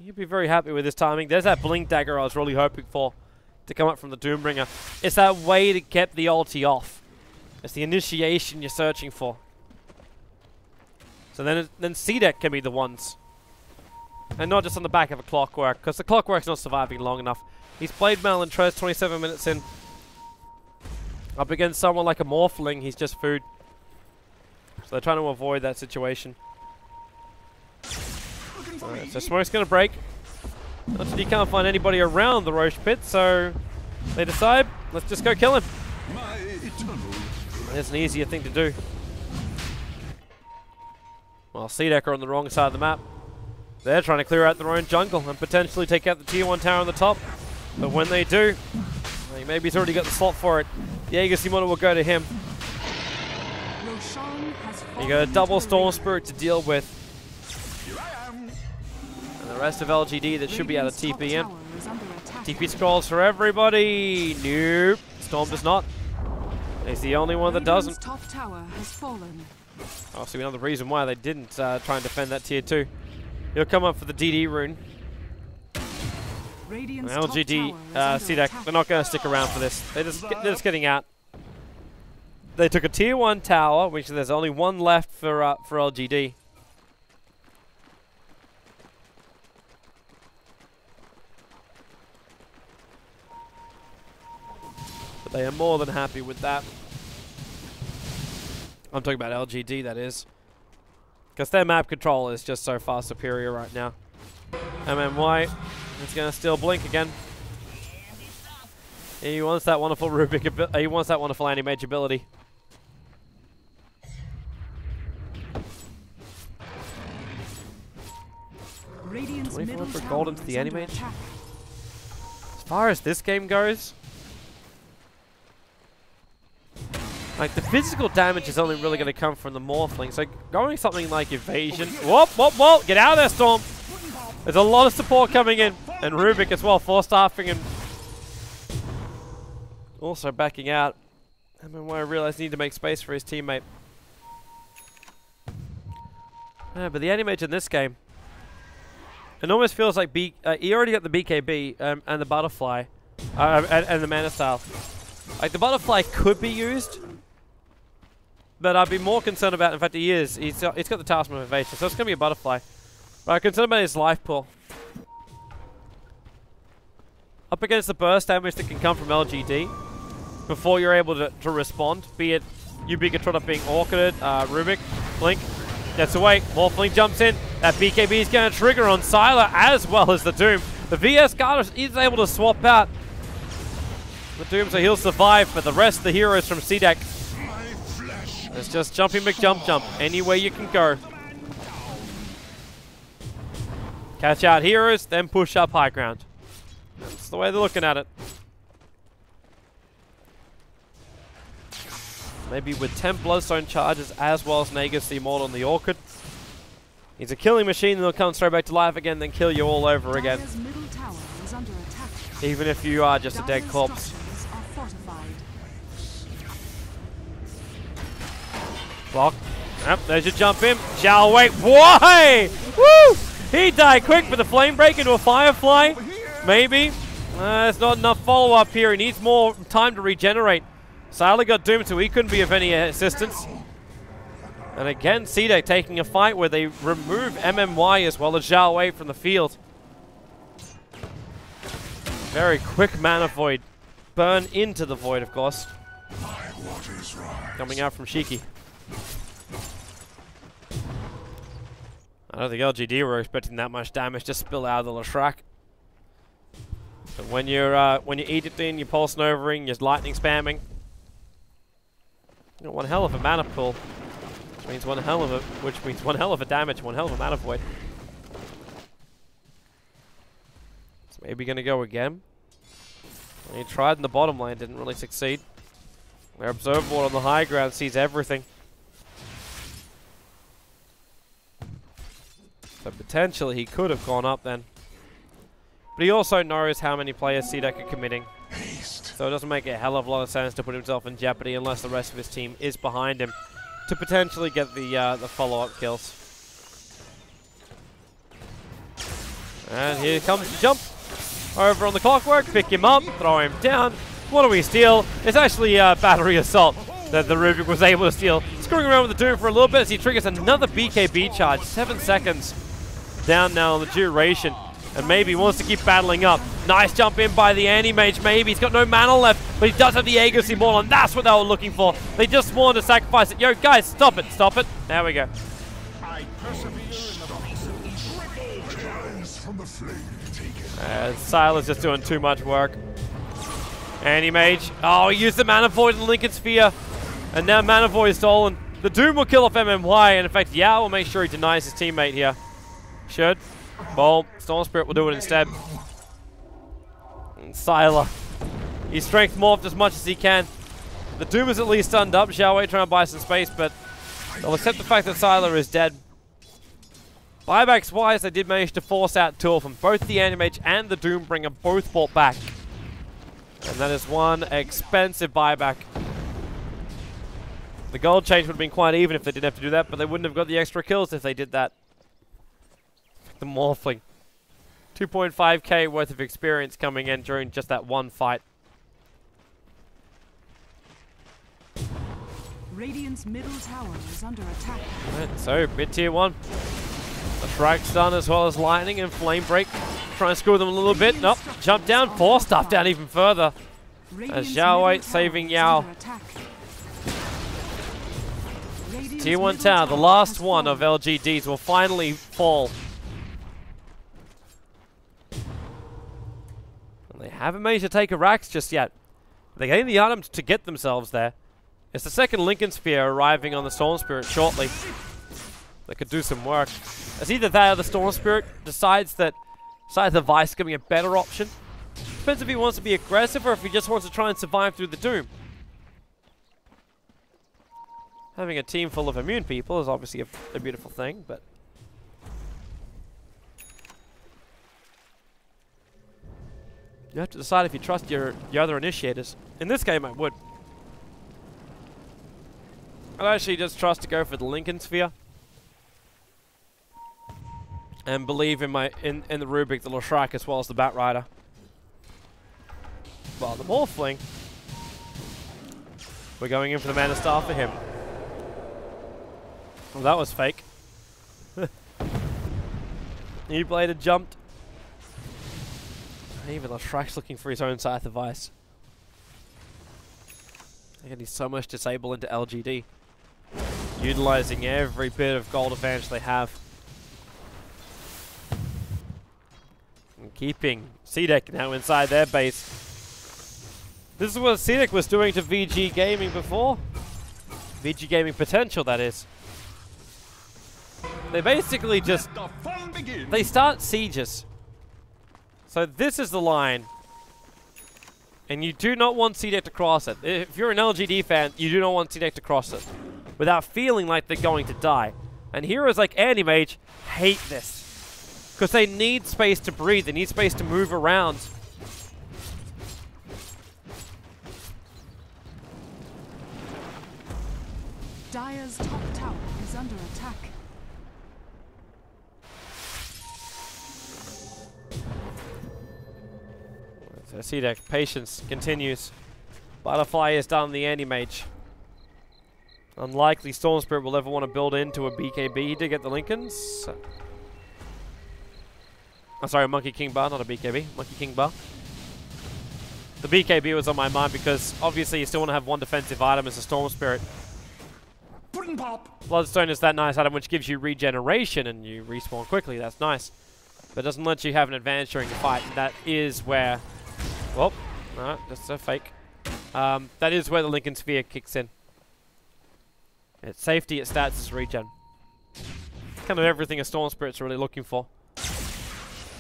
You'd be very happy with this timing. There's that blink dagger I was really hoping for to come up from the Doombringer. It's that way to get the ulti off. It's the initiation you're searching for. So then CDEC can be the ones. And not just on the back of a Clockwork, because the Clockwork's not surviving long enough. He's played Malintros 27 minutes in. Up against someone like a Morphling, he's just food. So they're trying to avoid that situation. Alright, so Smoke's going to break. Until you can't find anybody around the Roche pit, so they decide, let's just go kill him. That's an easier thing to do. While CDEC are on the wrong side of the map. They're trying to clear out their own jungle and potentially take out the tier 1 tower on the top. But when they do, maybe he's already got the slot for it. Jaeger Simona will go to him. You got a double Storm Spirit to deal with. And the rest of LGD that should be able to TP in. TP scrolls for everybody. Nope. Storm does not. He's the only one that doesn't. Oh, see another reason why they didn't try and defend that tier 2. He'll come up for the DD rune. LGD, CDEC, they're not going to stick around for this. They're just getting out. They took a tier 1 tower, which there's only one left for LGD. But they are more than happy with that. I'm talking about LGD, that is. Because their map control is just so far superior right now. MMY is going to steal Blink again. He wants that wonderful Rubik he wants that wonderful anti-mage ability. Radiant's 24 for gold into the anti-mage. As far as this game goes, like, the physical damage is only really going to come from the Morphling. So going something like Evasion. Whoop, whoop, whoop. Get out of there, Storm. There's a lot of support coming in. And Rubik as well, 4-staffing and also backing out. I mean, I realized he needed to make space for his teammate. Yeah, but the anti-mage in this game, it almost feels like he already got the BKB and the Butterfly and the Mana Style. Like, the Butterfly could be used, but I'd be more concerned about, in fact he is, he's got the Talisman of Evasion, so it's going to be a Butterfly. But I'm concerned about his life pool. Up against the burst damage that can come from LGD, before you're able to respond, be it Ubiquitron being orchided, Rubik, Blink, gets away, Morphling jumps in, that BKB is going to trigger on Sylar as well as the Doom. The VS Guard is able to swap out the Doom, so he'll survive, but the rest of the heroes from CDEC, it's just jumping McJump, anywhere you can go. Catch out heroes, then push up high ground. That's the way they're looking at it. Maybe with 10 Bloodstone charges as well as Nagus the Immortal and the Orchid. He's a killing machine and he'll come straight back to life again, then kill you all over again. Even if you are just a dead corpse. Block. Yep, there's your jump in. Shall wait. Why? Woo! He died quick with the flame break into a Firefly. Maybe. There's not enough follow-up here. He needs more time to regenerate. Sylar got doomed, so he couldn't be of any assistance. And again, CDEC taking a fight where they remove MMY as well as Zhao Wei from the field. Very quick mana void. Burn into the void, of course. Coming out from Shiki. I don't think LGD were expecting that much damage to spill out of the Leshrac. But when you're editing, you're pulse novering, you're lightning spamming. You know, one hell of a mana pool, which means one hell of a damage, one hell of a mana void. It's maybe gonna go again. He tried in the bottom lane, didn't really succeed. Their observer board on the high ground sees everything. So potentially he could have gone up then. But he also knows how many players CDEC are committing. So it doesn't make a hell of a lot of sense to put himself in jeopardy unless the rest of his team is behind him to potentially get the follow-up kills. And here comes the jump. Over on the Clockwork, pick him up, throw him down. What do we steal? It's actually Battery Assault that the Rubik was able to steal. Screwing around with the Doom for a little bit as he triggers another BKB charge. 7 seconds down now on the duration. And maybe wants to keep battling up. Nice jump in by the Anti-Mage, maybe. He's got no mana left, but he does have the Aegis Immortal, and that's what they were looking for. They just wanted to sacrifice it. Yo, guys, stop it, stop it. There we go. I persevere in the Siler's just doing too much work. Anti-Mage. Oh, he used the Mana Void and Lincoln Sphere. And now Mana Void is stolen. The Doom will kill off MMY, and in fact, Yao will make sure he denies his teammate here. Should. Boom. Storm Spirit will do it instead. And Siler. He's strength morphed as much as he can. The Doom is at least stunned up. Xiao Wei trying to buy some space, but they'll accept the fact that Siler is dead. Buybacks wise, they did manage to force out 2 of them. Both the Anti-Mage and the Doombringer both bought back. And that is one expensive buyback. The gold change would have been quite even if they didn't have to do that, but they wouldn't have got the extra kills if they did that. The Morphling. 2.5k worth of experience coming in during just that one fight. Radiant's middle tower is under attack. Right, so, mid-tier 1. The Shrike's done as well as Lightning and Flame Break. Try and screw them a little bit. Nope. Jump down. Force stuff down even further. As Xiao Wei saving Yao. Tier 1 tower, the last one of LGDs, will finally fall. And they haven't managed to take a Rax just yet. They're getting the items to get themselves there. It's the second Lincoln Sphere arriving on the Storm Spirit shortly. They could do some work. It's either that or the Storm Spirit decides that the Vice is going to be a better option. Depends if he wants to be aggressive or if he just wants to try and survive through the Doom. Having a team full of immune people is obviously a beautiful thing, but you have to decide if you trust your other initiators. In this game, I would. I'd actually just trust to go for the Lincoln Sphere and believe in the Rubik, the Leshrac, as well as the Bat Rider. Well, the Morphling, we're going in for the Mana Star for him. Well, that was fake. E-Blade had jumped. Even Leshrac's looking for his own Scythe of Ice. And he's so much disable into LGD. Utilizing every bit of gold advantage they have. And keeping CDEC now inside their base. This is what CDEC was doing to VG Gaming before. VG Gaming Potential, that is. They basically just, they start sieges. So this is the line. And you do not want CDEC to cross it. If you're an LGD fan, you do not want CDEC to cross it without feeling like they're going to die. And heroes like Anti-Mage hate this. Because they need space to breathe. They need space to move around. Dire's top tower is under attack. So CDEC, patience continues. Butterfly is done the Anti-Mage. Unlikely Storm Spirit will ever want to build into a BKB. He did get the Lincolns. I'm sorry, Monkey King Bar, not a BKB. Monkey King Bar. The BKB was on my mind because obviously you still want to have one defensive item as a Storm Spirit. Pudding pop. Bloodstone is that nice item which gives you regeneration and you respawn quickly. That's nice. But it doesn't let you have an advantage during the fight. And that is where... Well, no, that's a fake. That is where the Lincoln Sphere kicks in. It's safety, its stats, its regen. Kind of everything a Storm Spirit's really looking for.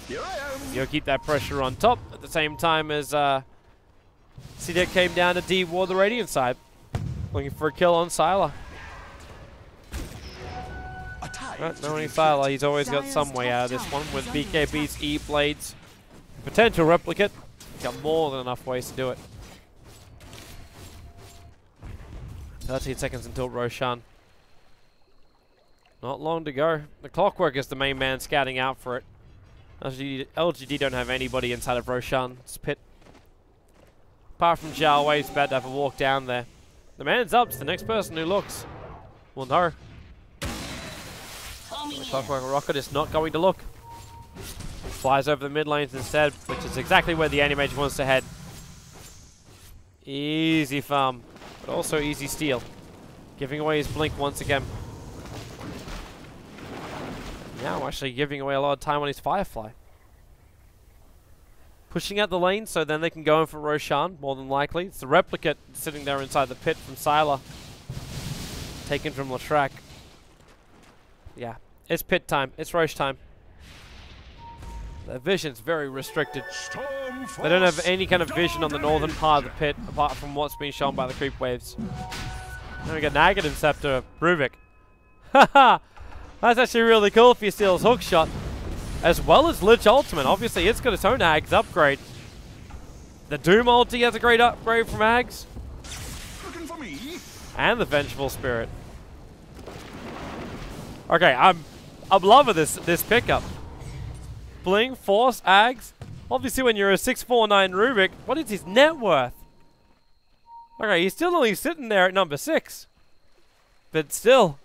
Here I am. You'll keep that pressure on top at the same time as CDEC came down to D-War the Radiant side. Looking for a kill on Siler. Right, knowing Siler, he's always got some way out of this one with BKB's E-Blades. Potential replicate. Got more than enough ways to do it. 13 seconds until Roshan. Not long to go. The Clockwork is the main man scouting out for it. LGD don't have anybody inside of Roshan's pit. Apart from Zhao Wei's about to have a walk down there. The man's up. It's the next person who looks. Well, no. The Clockwork Rocket is not going to look. Flies over the mid lanes instead, which is exactly where the Anti-Mage wants to head. Easy farm, but also easy steal. Giving away his blink once again. Now actually giving away a lot of time on his Firefly. Pushing out the lane so then they can go in for Roshan, more than likely. It's the Replicate sitting there inside the pit from Sylar. Taken from Latrak. Yeah, it's pit time. It's Rosh time. Their vision's very restricted. They don't have any kind of vision on the northern part of the pit, apart from what's being shown by the creep waves. Then we got Negative Scepter, Rubik. Haha! That's actually really cool if he steals Hook Shot. As well as Lich Ultimate. Obviously, it's got its own Ags upgrade. The Doom ulti has a great upgrade from Ags. Looking for me? And the Vengeful Spirit. Okay, I'm loving this pickup. Bling, Force, Ags. Obviously, when you're a 649 Rubik, what is his net worth? Okay, he's still only sitting there at number 6. But still.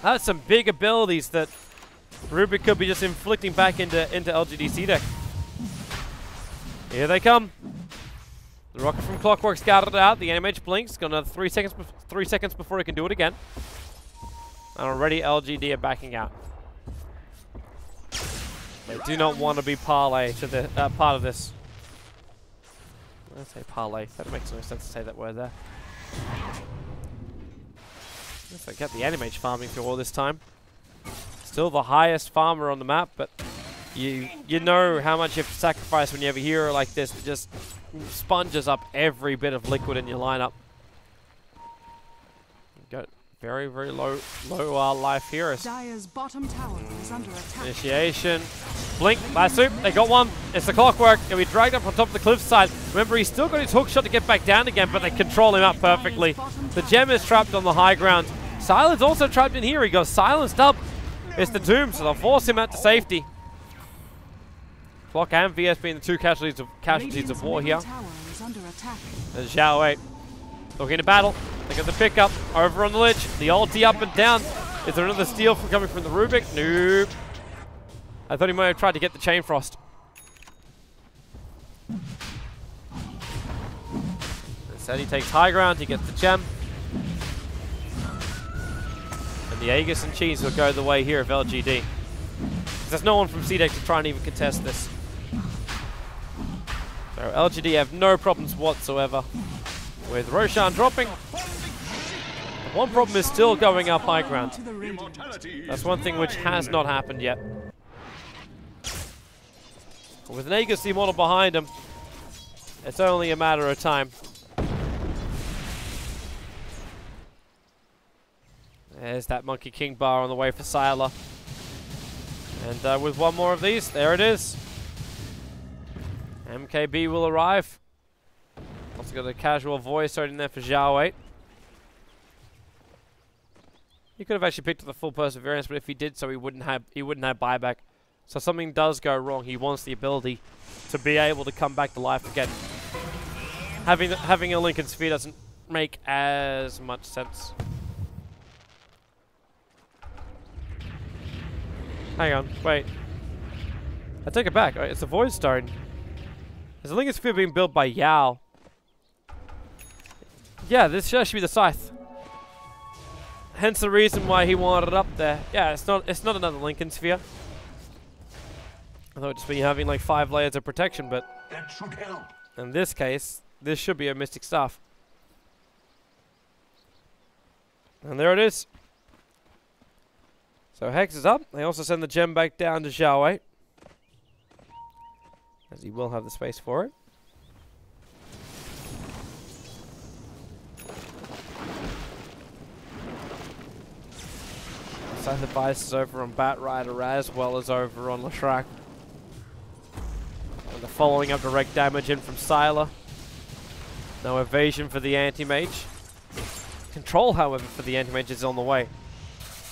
That's some big abilities that Rubik could be just inflicting back into LGD CDEC. Here they come. The rocket from Clockwork scouted out. The Anti-Mage blinks. Got another 3 seconds before he can do it again. And already LGD are backing out. They do not want to be parlay to the part of this. Let's say parlay. That makes no sense to say that word there. Guess I get the Anti-Mage farming through all this time. Still the highest farmer on the map, but you know how much you have to sacrifice when you have a hero like this that just sponges up every bit of liquid in your lineup. Got very, very low life heroes. Dire's bottom tower is under attack. Initiation. Blink. Last soup. They got one. It's the Clockwork. He'll be dragged up on top of the cliffside. Remember, he's still got his hook shot to get back down again, but they control him up perfectly. The gem is trapped on the high ground. Silence also trapped in here. He goes silenced up. It's the Doom, so they'll force him out to safety. Clock and VS being the two casualties of war here. There's Zhao Wei looking to battle. They got the pickup over on the ledge. The ulti up and down. Is there another steal coming from the Rubik? Nope. I thought he might have tried to get the Chain Frost. Instead, he takes high ground. He gets the gem. And the Aegis and Cheese will go the way here of LGD. There's no one from CDEC to try and even contest this. So LGD have no problems whatsoever with Roshan dropping. One problem is still going up high ground. That's one thing which has not happened yet. With an Aegis model behind him, it's only a matter of time. There's that Monkey King bar on the way for Sylar. And with one more of these, there it is. MKB will arrive. Also got a casual voice right in there for Zhao Wei. He could have actually picked up the full perseverance, but if he did so, he wouldn't have buyback. So something does go wrong. He wants the ability to be able to come back to life again. Having a Lincoln Sphere doesn't make as much sense. Hang on, wait. I take it back. It's a Void Stone. Is the Lincoln Sphere being built by Yao? Yeah, this should actually be the Scythe. Hence the reason why he wanted it up there. Yeah, it's not another Lincoln Sphere. I thought it'd just be having like 5 layers of protection, but That should help. in this case, this should be a Mystic Staff. And there it is. So Hex is up. They also send the gem back down to Zhao Wei, as he will have the space for it. Scythe Device is over on Bat Rider as well as over on Latrak. And the following up direct damage in from Sylar. No evasion for the Anti-Mage. Control, however, for the Anti-Mage is on the way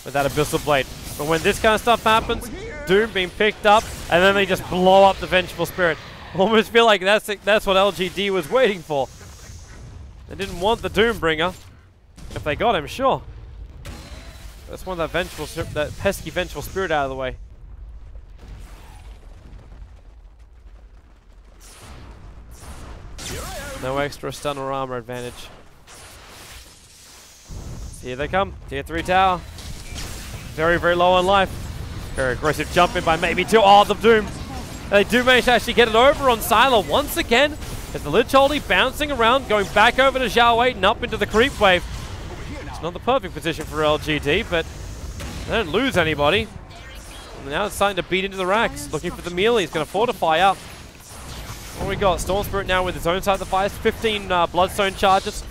with that Abyssal Blade. But when this kind of stuff happens, Doom being picked up, and then they just blow up the Vengeful Spirit. Almost feel like that's what LGD was waiting for. They didn't want the Doombringer. If they got him, sure. Let's want that pesky Vengeful Spirit out of the way. No extra stun or armor advantage. Here they come. Tier 3 tower. Very, very low on life. Very aggressive jump in by maybe 2. Oh, the Doom. They do manage to actually get it over on Sylar once again. As the Lich Holy bouncing around, going back over to Zhao Wei and up into the creep wave. It's not the perfect position for LGD, but they don't lose anybody. And now it's starting to beat into the racks. Looking for the melee. He's going to fortify up. What we got? Storm Spirit now with his own side of the fires. 15 Bloodstone charges.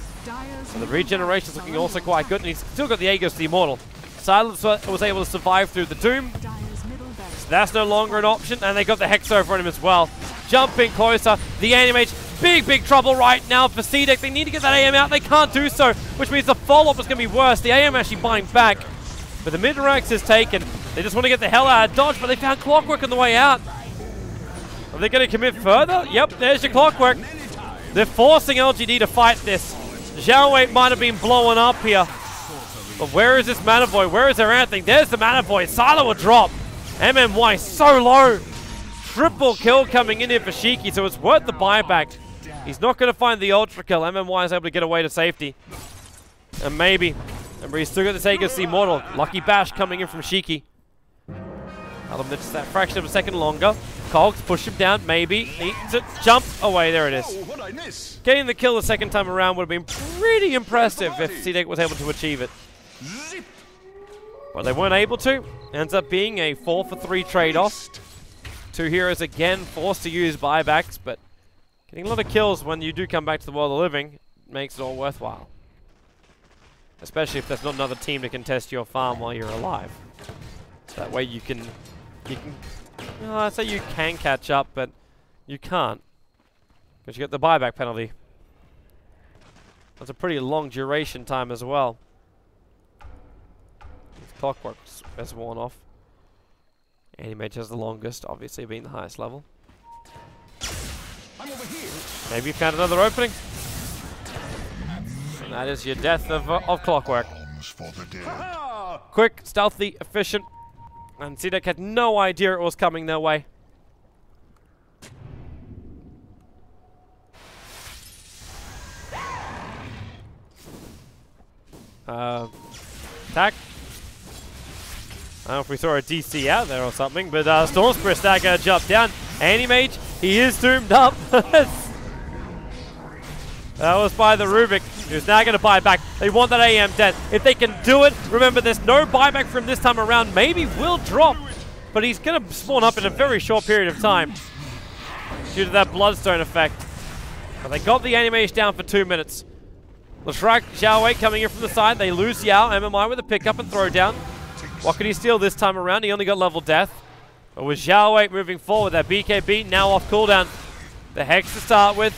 So the regeneration is looking also quite good. And he's still got the Aegis, the Immortal. Silence was able to survive through the Doom. So that's no longer an option. And they got the Hex over on him as well. Jumping closer. The Animage. Big trouble right now for CDEC. They need to get that AM out. They can't do so. Which means the follow-up is going to be worse. The AM actually buying back. But the mid-ranks is taken. They just want to get the hell out of dodge. But they found Clockwork on the way out. Are they going to commit further? Yep, there's your Clockwork. They're forcing LGD to fight this. Zhao Wei might have been blowing up here. But where is this Mana Void? Where is their anything? There's the Mana Void. Sylar will drop. MMY so low. Triple kill coming in here for Shiki, so it's worth the buyback. He's not going to find the Ultra kill. MMY is able to get away to safety. And maybe. Remember, he's still got the Aegis Immortal. Lucky Bash coming in from Shiki. I'll admit just that fraction of a second longer. Cogs push him down, maybe. Needs to jump away. There it is. Getting the kill the second time around would have been pretty impressive if CDEC was able to achieve it. But they weren't able to. Ends up being a 4-for-3 trade-off. 2 heroes again forced to use buybacks, but getting a lot of kills when you do come back to the world of living makes it all worthwhile. Especially if there's not another team to contest your farm while you're alive. That way you can I'd say you can catch up, but you can't. Because you get the buyback penalty. That's a pretty long duration time as well. Clockwork has worn off. Animage has the longest, obviously being the highest level. Maybe you found another opening. And that is your death of Clockwork. Quick, stealthy, efficient. And CDEC had no idea it was coming their way. Attack. I don't know if we saw a DC out there or something, but Storm Spirit's now going to jump down. Animage, he is doomed up. That was by the Rubik, who's now going to buy back. They want that AM dead. If they can do it, remember there's no buyback from this time around. Maybe will drop, but he's going to spawn up in a very short period of time due to that Bloodstone effect. But they got the Animage down for 2 minutes. Lashrak, Zhao Wei coming in from the side. They lose Yao. MMI with a pickup and throw down. What can he steal this time around? He only got level death. But with Zhao Wei moving forward, that BKB now off cooldown. The Hex to start with.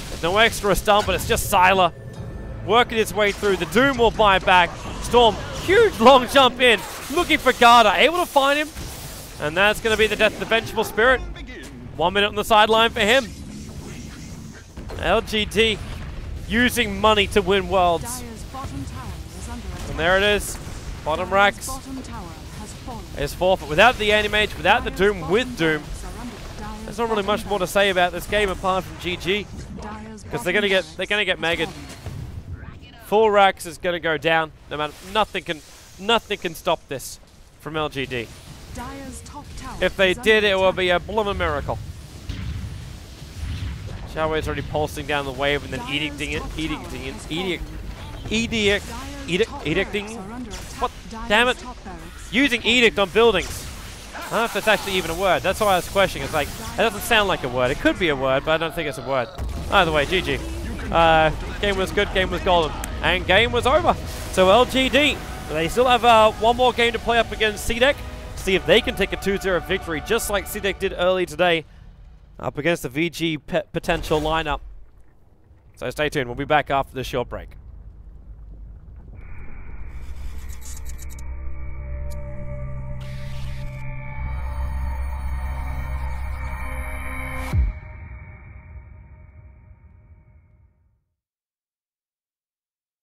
There's no extra stun, but it's just Sylar working its way through. The Doom will buy back. Storm, huge long jump in. Looking for Garda. Able to find him. And that's going to be the death of the Vengeful Spirit. 1 minute on the sideline for him. LGD using money to win worlds. And there it is. Bottom racks is forfeit. Without the Animage, without the Doom, with Doom, there's not really much more to say about this game apart from GG. Because they're gonna get megged. Full racks is gonna go down. No matter nothing can stop this from LGD. If they did, it will be a blooming miracle. Zhao Wei's already pulsing down the wave and then edicting. What? Damn it. Using edict on buildings. I don't know if that's actually even a word. That's why I was questioning. It's like, it doesn't sound like a word. It could be a word, but I don't think it's a word. Either way, GG. Game was good, game was golden. And game was over. So LGD, they still have one more game to play up against CDEC. See if they can take a 2-0 victory, just like CDEC did early today. Up against the VG potential lineup. So stay tuned. We'll be back after this short break.